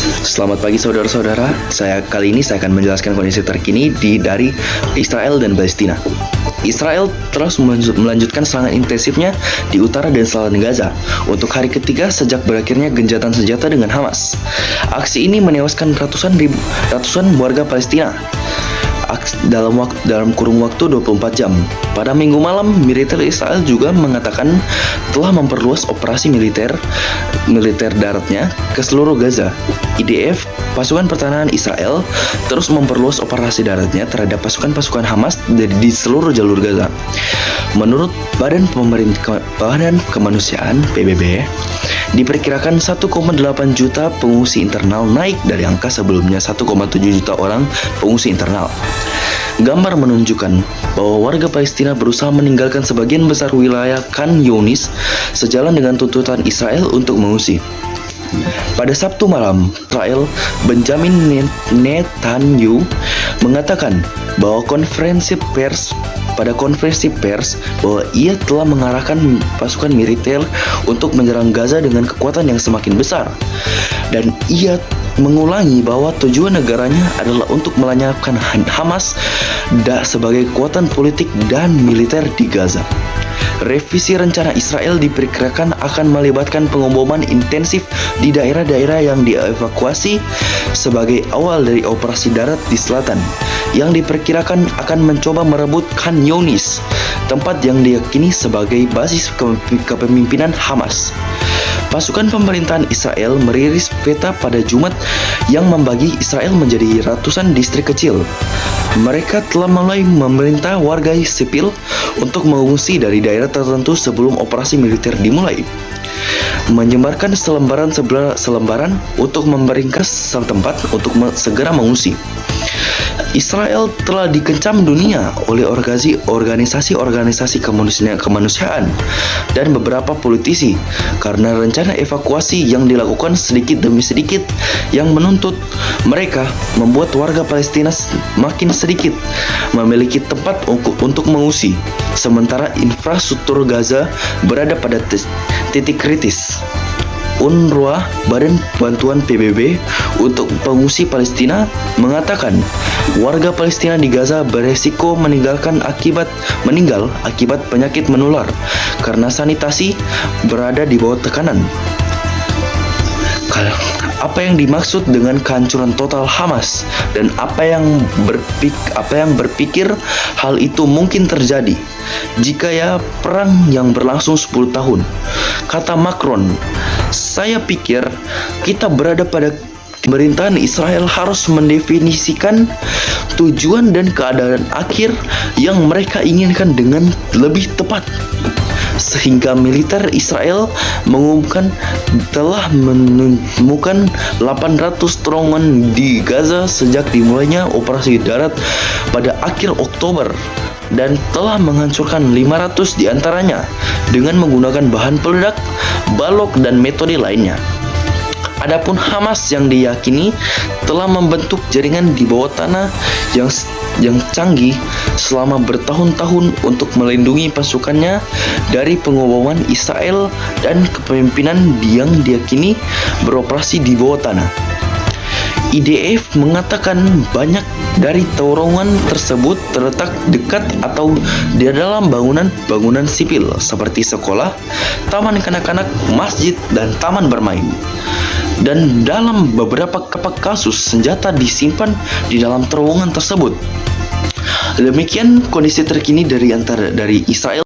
Selamat pagi saudara-saudara. Kali ini saya akan menjelaskan kondisi terkini dari Israel dan Palestina. Israel terus melanjutkan serangan intensifnya di utara dan selatan Gaza untuk hari ketiga sejak berakhirnya gencatan senjata dengan Hamas. Aksi ini menewaskan ratusan warga Palestina dalam kurun waktu 24 jam. Pada Minggu malam, militer Israel juga mengatakan telah memperluas operasi militer daratnya ke seluruh Gaza. IDF, pasukan pertahanan Israel, terus memperluas operasi daratnya terhadap pasukan-pasukan Hamas di seluruh jalur Gaza. Menurut Badan Kemanusiaan (PBB), diperkirakan 1,8 juta pengungsi internal, naik dari angka sebelumnya 1,7 juta orang pengungsi internal. Gambar menunjukkan bahwa warga Palestina berusaha meninggalkan sebagian besar wilayah Khan Younis sejalan dengan tuntutan Israel untuk mengungsi. Pada Sabtu malam, Israel Benjamin Netanyahu mengatakan bahwa pada konferensi pers bahwa ia telah mengarahkan pasukan militer untuk menyerang Gaza dengan kekuatan yang semakin besar, dan ia mengulangi bahwa tujuan negaranya adalah untuk melenyapkan Hamas sebagai kekuatan politik dan militer di Gaza. Revisi rencana Israel diperkirakan akan melibatkan pengeboman intensif di daerah-daerah yang dievakuasi sebagai awal dari operasi darat di selatan, yang diperkirakan akan mencoba merebut Khan Younis, tempat yang diyakini sebagai basis kepemimpinan Hamas. Pasukan pemerintahan Israel merilis peta pada Jumat yang membagi Israel menjadi ratusan distrik kecil. Mereka telah mulai memerintah warga sipil untuk mengungsi dari daerah tertentu sebelum operasi militer dimulai, menyebarkan selembaran untuk memeringkas tempat untuk segera mengungsi. Israel telah dikecam dunia oleh organisasi kemanusiaan dan beberapa politisi karena rencana evakuasi yang dilakukan sedikit demi sedikit yang menuntut mereka membuat warga Palestina makin sedikit memiliki tempat untuk mengungsi, sementara infrastruktur Gaza berada pada titik kritis. UNRWA, Badan Bantuan PBB untuk Pengungsi Palestina, mengatakan warga Palestina di Gaza beresiko meninggal akibat penyakit menular karena sanitasi berada di bawah tekanan. Apa yang dimaksud dengan kehancuran total Hamas, dan apa yang berpikir hal itu mungkin terjadi jika perang yang berlangsung 10 tahun, kata Macron. Saya pikir kita berada pada pemerintahan Israel harus mendefinisikan tujuan dan keadaan akhir yang mereka inginkan dengan lebih tepat, sehingga militer Israel mengumumkan telah menemukan 800 terowongan di Gaza sejak dimulainya operasi darat pada akhir Oktober, dan telah menghancurkan 500 diantaranya dengan menggunakan bahan peledak, balok, dan metode lainnya. Adapun Hamas yang diyakini telah membentuk jaringan di bawah tanah yang canggih selama bertahun-tahun untuk melindungi pasukannya dari pengeboman Israel dan kepemimpinan yang diyakini beroperasi di bawah tanah. IDF mengatakan banyak dari terowongan tersebut terletak dekat atau di dalam bangunan sipil seperti sekolah, taman kanak-kanak, masjid, dan taman bermain. Dan dalam beberapa kasus senjata disimpan di dalam terowongan tersebut. Demikian kondisi terkini dari Israel